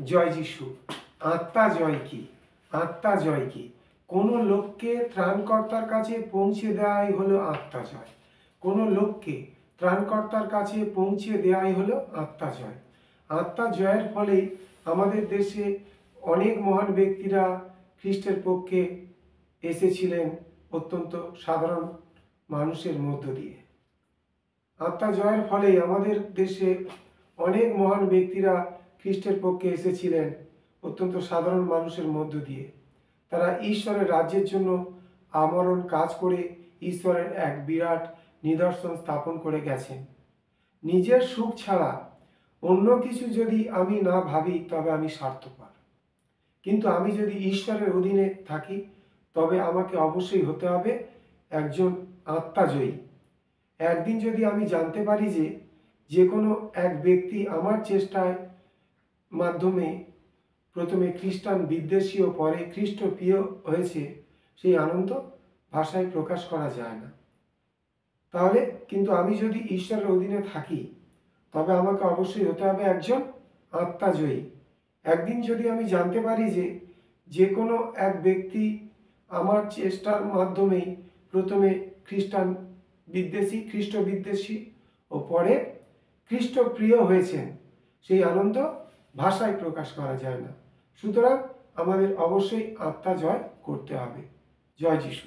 জয় যিশু। আত্মা জয় কি? আত্মা জয় কি? কোনো লোককে ত্রাণকর্তার কাছে পৌঁছে দেওয়াই হলো আত্মা জয়। কোনো লোককে ত্রাণকর্তার কাছে পৌঁছে দেওয়াই হলো আত্মা জয়। আত্মা জয়ের ফলেই আমাদের দেশে অনেক মহান ব্যক্তিরা খ্রিস্টের পক্ষে এসেছিলেন অত্যন্ত সাধারণ মানুষের মধ্য দিয়ে। আত্মা জয়ের ফলেই আমাদের দেশে অনেক মহান ব্যক্তিরা খ্রিস্টের পক্ষে এসেছিলেন অত্যন্ত সাধারণ মানুষের মধ্য দিয়ে। তারা ঈশ্বরের রাজ্যের জন্য আমরণ কাজ করে ঈশ্বরের এক বিরাট নিদর্শন স্থাপন করে গেছেন। নিজের সুখ ছাড়া অন্য কিছু যদি আমি না ভাবি তবে আমি স্বার্থপর, কিন্তু আমি যদি ঈশ্বরের অধীনে থাকি তবে আমাকে অবশ্যই হতে হবে একজন আত্মাজয়ী। একদিন যদি আমি জানতে পারি যে কোনো এক ব্যক্তি আমার চেষ্টায় মাধ্যমে প্রথমে খ্রিস্টান বিদ্বেষী ও পরে খ্রিস্ট প্রিয় হয়েছে, সেই আনন্দ ভাষায় প্রকাশ করা যায় না। তাহলে কিন্তু আমি যদি ঈশ্বরের অধীনে থাকি তবে আমাকে অবশ্যই হতে হবে একজন আত্মাজয়ী। একদিন যদি আমি জানতে পারি যে কোনো এক ব্যক্তি আমার চেষ্টার মাধ্যমেই প্রথমে খ্রিস্টান বিদ্বেষী খ্রিস্ট বিদ্বেষী ও পরে খ্রিস্ট প্রিয় হয়েছেন, সেই আনন্দ ভাষায় প্রকাশ করা যায় না। সুতরাং আমাদের অবশ্যই আত্মা জয় করতে হবে। জয় যিশু।